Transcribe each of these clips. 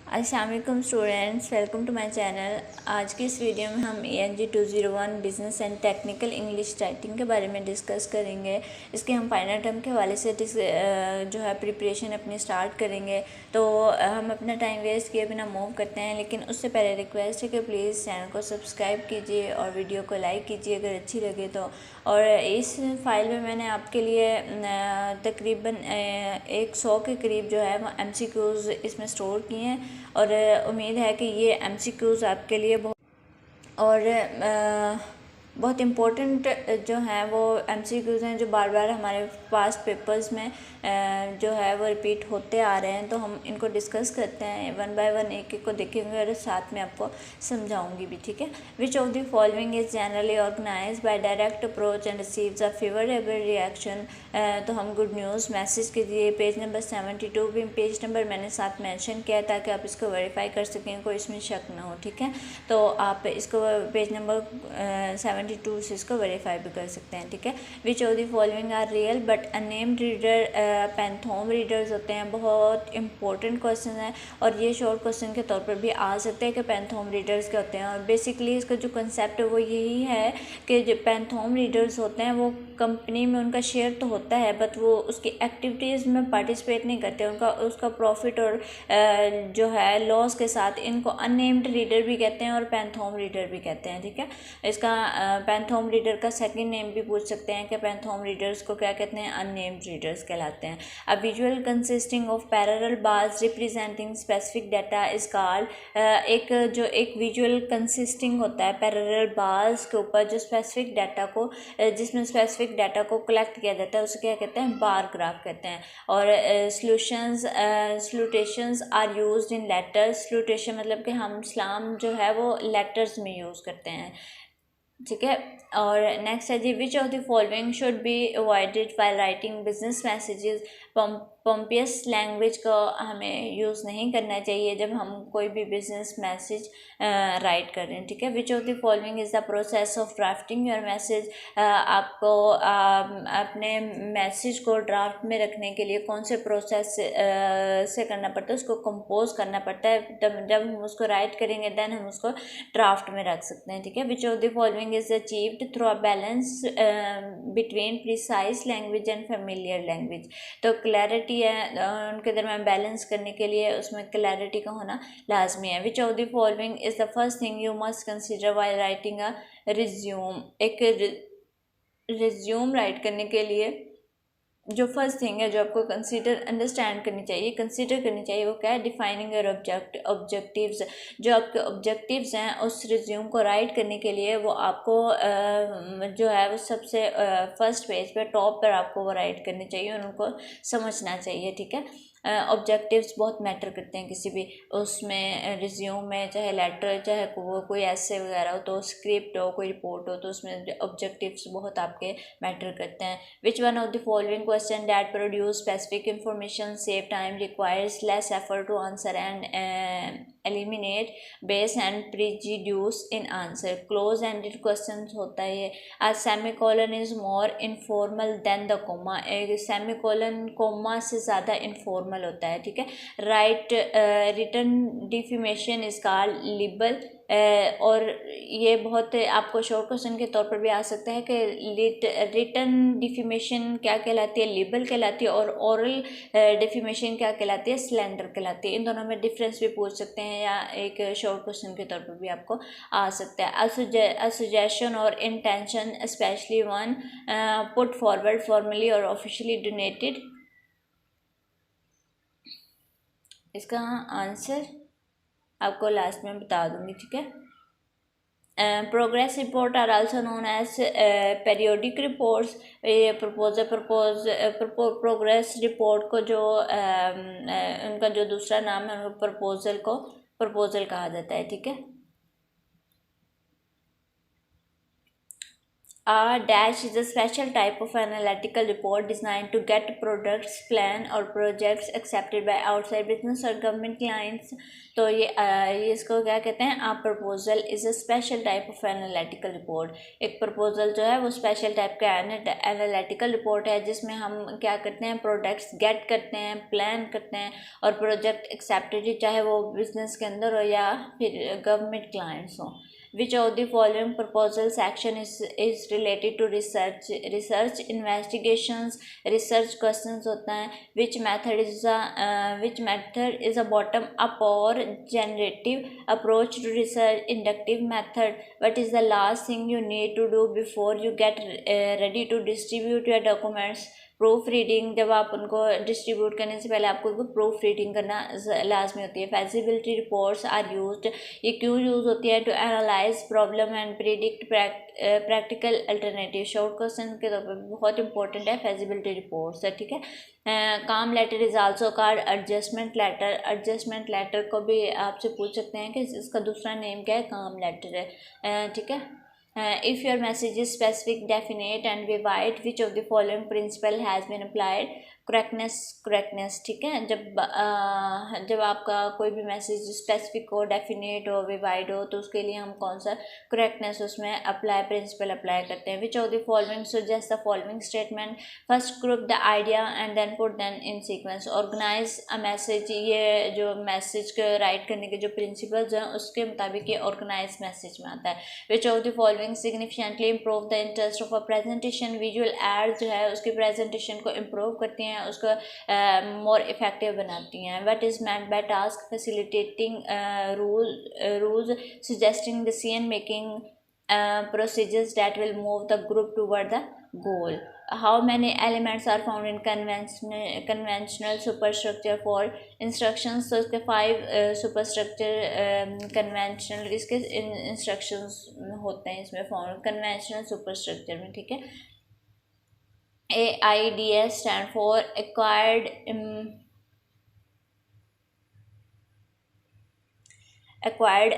अस्सलाम वालेकुम students, welcome to my channel. आज की इस वीडियो में हम ANG 201 business and technical English writing के बारे में डिस्कस करेंगे। इसके हम फाइनल टर्म के हवाले से जो है प्रिपरेशन अपनी स्टार्ट करेंगे। तो हम अपना टाइम वेस्ट किए बिना मूव करते हैं, लेकिन उससे पहले रिक्वेस्ट है कि प्लीज़ चैनल को सब्सक्राइब कीजिए और वीडियो को लाइक कीजिए अगर अच्छी लगे तो। और इस फाइल में मैंने आपके लिए तकरीबन 100 के करीब जो है वो MCQs इसमें स्टोर किए हैं, और उम्मीद है कि ये MCQs आपके लिए बहुत इम्पोर्टेंट जो हैं वो MCQs हैं, जो बार बार हमारे पास पेपर्स में जो है वो रिपीट होते आ रहे हैं। तो हम इनको डिस्कस करते हैं वन बाय वन, एक एक को देखेंगे और साथ में आपको समझाऊंगी भी, ठीक है। Which of the following is generally organise by direct approach and receives a favourable reaction. तो हम गुड न्यूज़ मैसेज के लिए पेज नंबर 72 भी पेज नंबर मैंने साथ मेंशन किया ताकि आप इसको वेरीफाई कर सकें, कोई इसमें शक ना हो, ठीक है। तो आप इसको पेज नंबर 72 से इसको वेरीफाई भी कर सकते हैं, ठीक है। Which of the following are real but unnamed reader phantom readers होते हैं। बहुत इंपॉर्टेंट क्वेश्चन है और ये शॉर्ट क्वेश्चन के तौर पर भी आ सकते हैं कि पैंथोम रीडर्स क्या होते हैं। और बेसिकली इसका जो कंसेप्ट है वो यही है कि जो पैंथोम रीडर्स होते हैं वो कंपनी में उनका शेयर तो होता है, बट वो उसकी एक्टिविटीज़ में पार्टिसिपेट नहीं करते। उसका प्रॉफिट और जो है लॉस के साथ इनको अननेम्ड रीडर भी कहते हैं और पैंथोम रीडर भी कहते हैं, ठीक है। इसका पैंथोम रीडर का सेकंड नेम भी पूछ सकते हैं कि पैंथोम रीडर्स को क्या कहते हैं, अननेम्ड रीडर्स कहलाते हैं। A visual consisting of parallel bars representing specific data is called. एक विजुअल कंसिस्टिंग होता है पैरेलल बार्स के ऊपर जो स्पेसिफिक डाटा को जिसमें स्पेसिफिक डाटा को कलेक्ट किया जाता है उसे क्या कहते हैं, बार ग्राफ कहते हैं। और सल्यूटेशंस are used in letters. Salutation मतलब कि हम सलाम जो है वो लेटर्स में यूज़ करते हैं, ठीक है। और नेक्स्ट है जी, which of the following should be avoided by writing business messages. Pompous language का हमें यूज़ नहीं करना चाहिए जब हम कोई भी बिजनेस मैसेज राइट कर रहे हैं, ठीक है। Which of the following is the process of drafting your message. आपको अपने मैसेज को ड्राफ्ट में रखने के लिए कौन से प्रोसेस से करना पड़ता है, उसको कंपोज करना पड़ता है। जब हम उसको राइट करेंगे देन हम उसको ड्राफ्ट में रख सकते हैं, ठीक है। Which of the following is achieved through a balance between precise language and familiar language. तो क्लैरिटी है उनके दरमियान बैलेंस करने के लिए उसमें क्लैरिटी का होना लाजमी है। Which of the following is the first thing you must consider while writing a resume. एक रिज्यूम राइट करने के लिए जो फर्स्ट थिंग है जो आपको कंसीडर करनी चाहिए वो क्या है, डिफाइनिंग योर ऑब्जेक्टिव्स। जो आपके ऑब्जेक्टिव्स हैं उस रिज्यूम को राइट करने के लिए वो आपको जो है वो सबसे फर्स्ट पेज पे टॉप पर आपको वो राइट करनी चाहिए और उनको समझना चाहिए, ठीक है। ऑब्जेक्टिव्स बहुत मैटर करते हैं किसी भी उसमें रिज्यूम में, चाहे लेटर चाहे कोई ऐसे वगैरह हो, तो स्क्रिप्ट हो कोई रिपोर्ट हो, तो उसमें ऑब्जेक्टिव्स बहुत आपके मैटर करते हैं। Which one of the following question that produce specific information save time requires less effort to answer and eliminate bias and prejudice in answer. Close ended question होता है ये। आज semicolon is more informal than the comma. एक semicolon comma से ज़्यादा informal होता है, ठीक है। Right written defamation is called libel. और ये बहुत आपको शॉर्ट क्वेश्चन के तौर पर भी आ सकता है कि रिटन डिफेमेशन क्या कहलाती है, लिबल कहलाती है, और ओरल डिफेमेशन क्या कहलाती है, स्लैंडर कहलाती है। इन दोनों में डिफरेंस भी पूछ सकते हैं या एक शॉर्ट क्वेश्चन के तौर पर भी आपको आ सकता है। अ सजेशन और intention specially one put forward formally और ऑफिशियली डोनेटेड। इसका आंसर आपको लास्ट में बता दूंगी, ठीक है। Progress report are also known as periodic reports. ये प्रोग्रेस रिपोर्ट को जो उनका जो दूसरा नाम है उनको प्रपोजल कहा जाता है, ठीक है। A dash is a special type of analytical report designed to get products, plan or projects accepted by outside business or government clients. तो ये इसको क्या कहते हैं? A proposal is a special type of analytical report. एक proposal जो है वो special type का analytical report है जिसमें हम क्या करते हैं? प्रोडक्ट्स गेट करते हैं, प्लान करते हैं और प्रोजेक्ट एक्सेप्टेड, चाहे वो बिजनेस के अंदर हो या फिर गवर्नमेंट क्लाइंट्स हो. Which of the following proposal section is related to research investigations, research questions होता है. Which method is a bottom up or generative approach to research? Inductive method. What is the last thing you need to do before you get ready to distribute your documents? Proof reading, जब आप उनको distribute करने से पहले आपको उनको proof reading करना लाजमी होती है. फैजिबिलिटी रिपोर्ट्स आर यूज्ड, ये क्यों यूज़ होती है? To analyse problem and predict practical alternative. Short question के तौर पर बहुत इंपॉर्टेंट है फैजिबिलिटी रिपोर्ट्स है. ठीक है. काम letter is also called adjustment letter. Adjustment letter को भी आपसे पूछ सकते हैं कि इसका दूसरा नेम क्या है? काम लेटर है. ठीक है. If your message is specific, definite and vivid, which of the following principle has been applied? Correctness. ठीक है. जब आपका कोई भी मैसेज स्पेसिफिक हो, डेफिनेट हो, विवाइड हो, तो उसके लिए हम कौन सा करेक्टनेस उसमें प्रिंसिपल अप्लाई करते हैं. Which of the following suggest the following statement? First group the idea and then put then in sequence. Organise a message, ये जो मैसेज को राइट करने के जो प्रिंसिपल्स हैं उसके मुताबिक ये ऑर्गेनाइज मैसेज में आता है. Which of the following significantly improve the interest of a presentation? Visual aid जो है उसकी प्रेजेंटेशन को इम्प्रूव करती हैं, उसको मोर इफेक्टिव बनाती हैं. What is meant by task? Facilitating rules suggesting decision making procedures that will move the group toward the goal. How many elements are found in conventional superstructure for instructions? So इसके 5 superstructure conventional इसके instructions होते हैं इसमें found conventional superstructure में. ठीक है. AIDS stand for acquired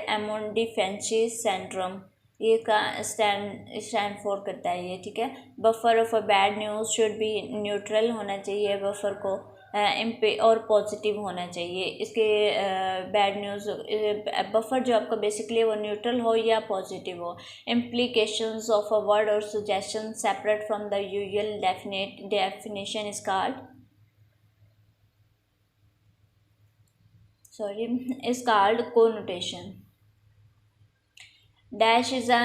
immunodeficiency syndrome. ये का स्टैंड फॉर करता है ये. ठीक है. Buffer of a bad news should B neutral होना चाहिए बफर को, और पॉजिटिव होना चाहिए. इसके बैड न्यूज़ बफर जो आपका बेसिकली वो न्यूट्रल हो या पॉजिटिव हो. इम्प्लीकेशंस ऑफ अ वर्ड और suggestion separate from the usual definition is called connotation. Dash is a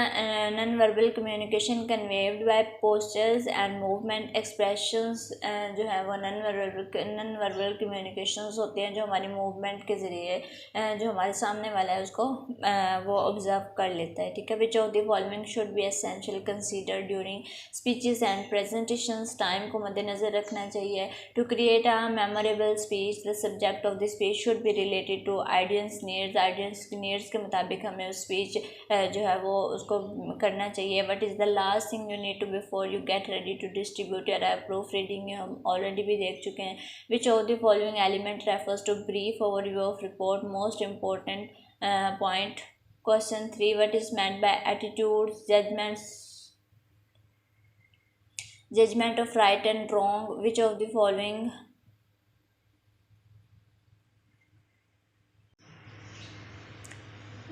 non-verbal communication conveyed by postures and movement expressions. जो है वो non-verbal communications होते हैं जो हमारी movement के ज़रिए जो हमारे सामने वाला है उसको वो observe कर लेता है. ठीक है. Which of the following should be essential considered during speeches and presentations? Time को मद्देनज़र रखना चाहिए. To create a memorable speech, the subject of the speech should be related to audience needs. Audience needs के मुताबिक हमें उस speech जो है वो उसको करना चाहिए. What is the last thing you need to before you get ready to distribute your proof reading हम ऑलरेडी भी देख चुके हैं. Which of the following element refers to brief overview of report? Most important point. Question 3. What is meant by attitudes, judgement of right and wrong? Which of the following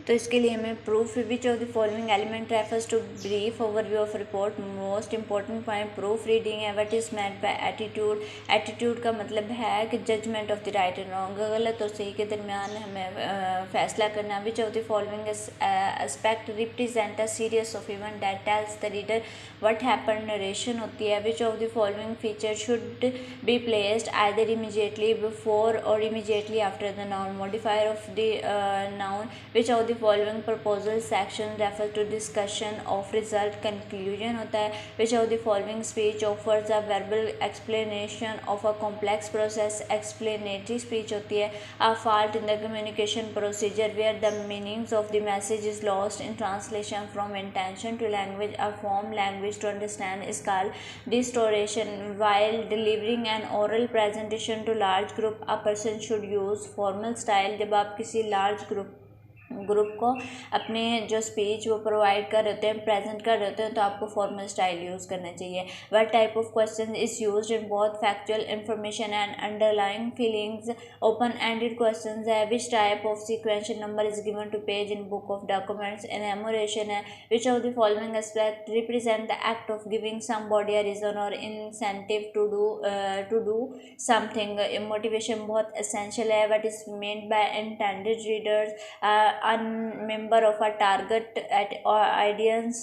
तो इसके लिए हमें proof. Which of the following element refers to brief overview of report? Most important point proof reading है. What is meant by attitude? Attitude का मतलब है कि judgment of the right and wrong, गलत और सही के दरमियान हमें फैसला करना. Which of the following aspect represent a series of event that tells the reader what happened? Narration होती है. Which of the following feature should be placed either immediately before और immediately after the noun modifier of the noun? Which of the following proposal section refers to discussion of result. conclusion होता है. which of the following speech offers a verbal explanation of a complex process? explanatory speech होती है. a fault in the communication procedure where the meanings of the message is lost in translation from intention to language. a form language to understand is called distortion. while delivering an oral presentation to large group, a person should use formal style. जब आप किसी large group को अपने जो speech वो provide कर रहे होते हैं, प्रेजेंट कर रहे होते हैं, तो आपको फॉर्मल स्टाइल यूज़ करना चाहिए। What type of question is used in both factual information and underlying feelings, open ended question है। Which type of sequential number is given to page in book of documents, enumeration है। Which of the following aspect represent the act of giving somebody a reason और incentive to do something. Motivation बहुत essential है। What is meant by intended readers, a member of a target at audience,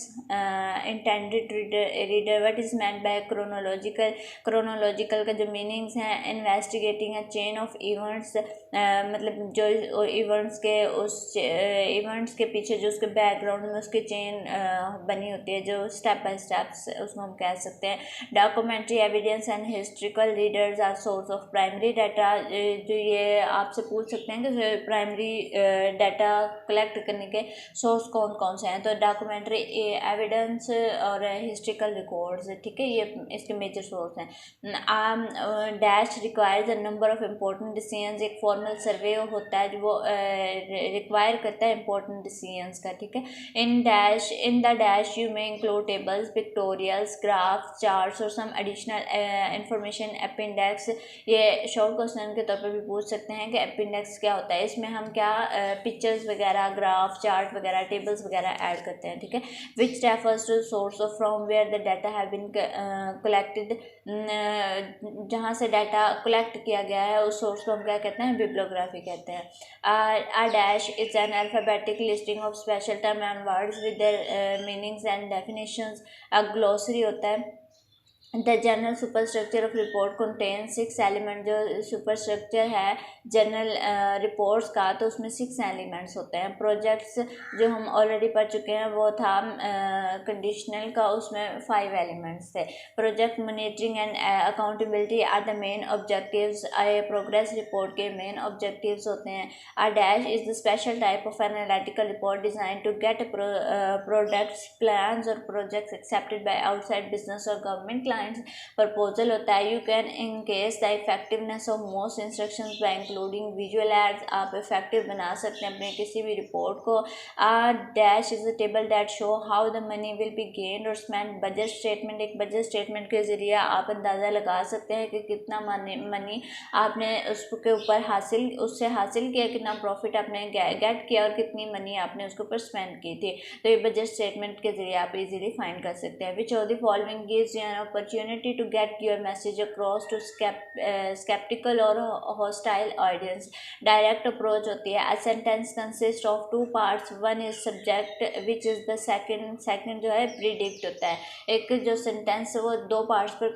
intended reader. What is meant by chronological का जो meanings हैं, investigating a chain of events, मतलब जो events के उस events के पीछे जो उसके बैकग्राउंड में उसकी चेन बनी होती है, जो स्टेप बाय स्टेप्स उसको हम कह सकते हैं। Documentary evidence and historical readers are source of primary data. जो ये आपसे पूछ सकते हैं कि प्राइमरी डाटा कलेक्ट करने के सोर्स कौन कौन से हैं, तो डॉक्यूमेंट्री एविडेंस और हिस्ट्रिकल रिकॉर्ड्स, ठीक है, ये इसके मेजर सोर्स हैं। Dash requires a number of important decisions, एक फॉर्मल सर्वे होता है जो वो रिक्वायर करता है इम्पोर्टेंट डिसीजंस का, ठीक है। इन द डैश यू में इंक्लूड टेबल्स, पिक्टोरियल्स, ग्राफ्स, चार्ट्स और सम एडिशनल इंफॉर्मेशन। अपेंडिक्स, ये शॉर्ट क्वेश्चन के तौर पर भी पूछ सकते हैं कि अपेंडिक्स क्या होता है, इसमें हम क्या पिक्चर्स वगैरह, ग्राफ, चार्ट वगैरह, टेबल्स वगैरह ऐड करते हैं, ठीक है। Which refers to source of from where the data have been collected, जहाँ से डाटा कलेक्ट किया गया है उस सोर्स को हम क्या कहते हैं, बिब्लियोग्राफी कहते हैं। A dash is an alphabetic listing of special term and words with their meanings and definitions. A glossary होता है। The general super structure of report contain 6 element, जो सुपर स्ट्रक्चर है जनरल रिपोर्ट्स का, तो उसमें 6 elements होते हैं। Projects जो हम ऑलरेडी पढ़ चुके हैं वो था कंडीशनल का, उसमें 5 एलिमेंट्स थे। Project monitoring and accountability are the main objectives, progress report के मेन ऑब्जेक्टिव्स होते हैं। A dash is the special type of analytical report design to get products, plans और projects accepted by outside business और government client. Proposal होता है। You can increase the effectiveness of most instructions by including visual aids, आप effective बना सकते हैं अपने किसी भी रिपोर्ट को। Dash is a table that show how the money will be gained और स्पेंड। बजट स्टेटमेंट, एक बजट स्टेटमेंट के जरिए आप अंदाज़ा लगा सकते हैं कि कितना मनी आपने उसके ऊपर उससे हासिल किया, कितना प्रॉफिट आपने गेट किया और कितनी मनी आपने उसके ऊपर स्पेंड की थी। तो ये बजट स्टेटमेंट के जरिए आप इजीली फाइंड कर सकते हैं। Which of the following gives you an opportunity to get your message across to skeptical or hostile audience। Direct approach होती है। A sentence consists of 2 parts, one is subject which is the second जो है predict होता है। एक जो sentence वो 2 parts पर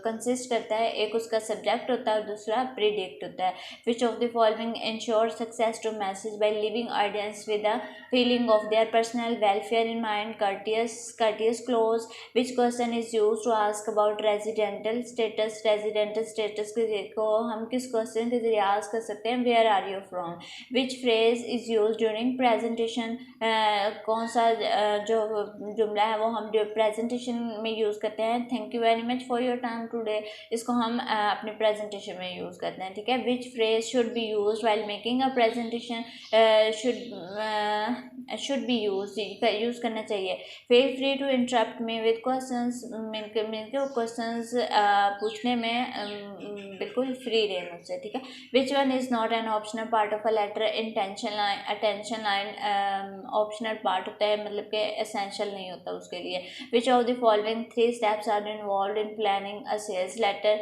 कंसिस्ट करता है, एक उसका सब्जेक्ट होता है और दूसरा प्रिडिक्ट होता है। Which of the following ensures success to message by leaving audience with a feeling of their personal welfare in mind? Courteous clause। Which question is used to ask about residential status? Residential status को हम किस question के जरिए ask कर सकते हैं? Where are you from. Which phrase is use during presentation, कौन सा जो जुमला है वो हम प्रेजेंटेशन में यूज़ करते हैं? Thank you very much for your time today, इसको हम अपने प्रेजेंटेशन में यूज़ करते हैं, ठीक है। Which phrase should be use while making a presentation, should be use करना चाहिए। Feel free to interrupt me with questions, मिलकर क्वेश्चंस पूछने में बिल्कुल फ्री रहे मुझसे, ठीक है। Which one is not an optional part of a letter? Attention line optional part होता है, मतलब कि एसेंशियल नहीं होता उसके लिए। Which of the following 3 steps are involve in planning a sales letter?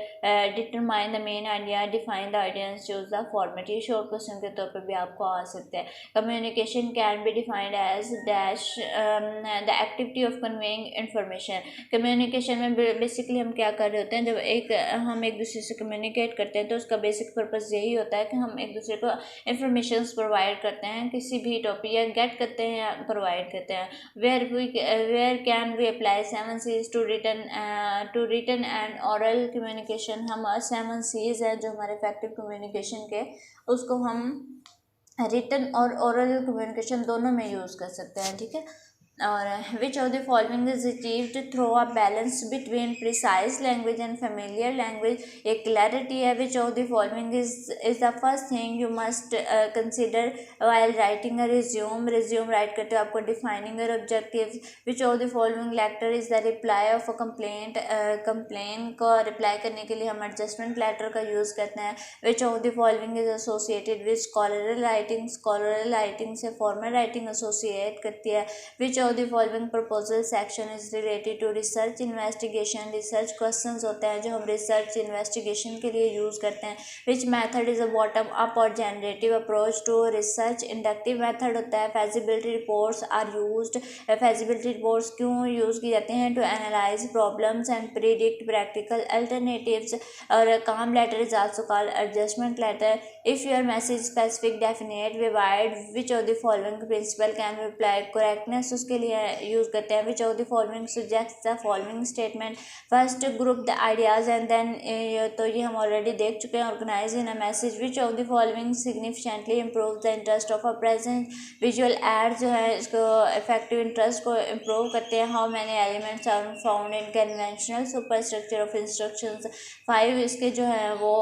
Determine the main idea, define the audience, choose the format. ये short question के तौर पर भी आपको आ सकते हैं। Communication can be defined as dash the activity of conveying information. Communication में बेसिकली हम क्या कर रहे होते हैं, जब हम एक दूसरे से कम्युनिकेट करते हैं तो उसका बेसिक पर्पस यही होता है कि हम एक दूसरे को इंफॉर्मेशन प्रोवाइड करते हैं, किसी भी टॉपिक या गेट करते हैं या प्रोवाइड करते हैं। Where can we apply 7 C's to written and oral communication? हम 7 C's हैं जो हमारे इफेक्टिव कम्युनिकेशन के, उसको हम रिटन और ओरल कम्युनिकेशन दोनों में यूज़ कर सकते हैं, ठीक है। और which of the following is achieved through a balance between precise language and familiar language, एक क्लैरिटी है। Which of the following is the first thing you must consider while writing a resume write करते हो आपको defining your objective. Which of the following letter is the reply of a complaint, complain को reply करने के लिए हम adjustment letter का use करते हैं। Which of the following is associated with scholarly writing से फॉर्मल राइटिंग एसोसिएट करती है। Which of the following proposal section is related to research investigation, research questions होते हैं जो हम रिसर्च इन्वेस्टिगेशन के लिए यूज़ करते हैं। Which method is a bottom up और generative approach to research, inductive method होता है। Feasibility reports are used, feasibility reports क्यों यूज़ की जाते हैं? To analyse problems and predict practical alternatives. और काम letter is also called adjustment letter. If your message specific definite vivid, which of the following principle can apply correctness उसके लिए use करते हैं। Which of the following suggest the following statement, first group the ideas and then, तो ये हम already देख चुके हैं। Organise in a message, which of the following significantly improve the interest of a present, visual aid जो है इसको effective interest को इम्प्रूव करते हैं। How many elements are found in conventional super structure of instructions, 5 इसके जो है वो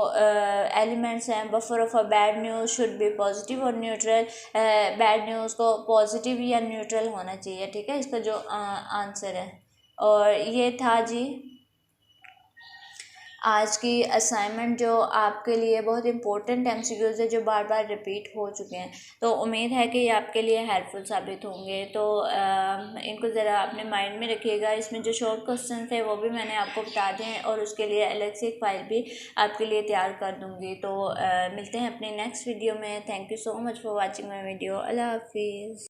एलिमेंट्स हैं। Buffer of a bad news should be positive और न्यूट्रल, बैड न्यूज़ को पॉजिटिव या न्यूट्रल होना चाहिए, ठीक है, इसका जो आंसर है। और ये था जी आज की असाइनमेंट जो आपके लिए बहुत इंपॉर्टेंट एमसीक्यूज़ है जो बार बार रिपीट हो चुके हैं। तो उम्मीद है कि ये आपके लिए हेल्पफुल साबित होंगे। तो इनको ज़रा अपने माइंड में रखिएगा। इसमें जो शॉर्ट क्वेश्चन थे वो भी मैंने आपको बता दें और उसके लिए अलग से एक फ़ाइल भी आपके लिए तैयार कर दूँगी। तो मिलते हैं अपने नेक्स्ट वीडियो में। Thank you so much for watching my video. अल्लाह हाफिज़।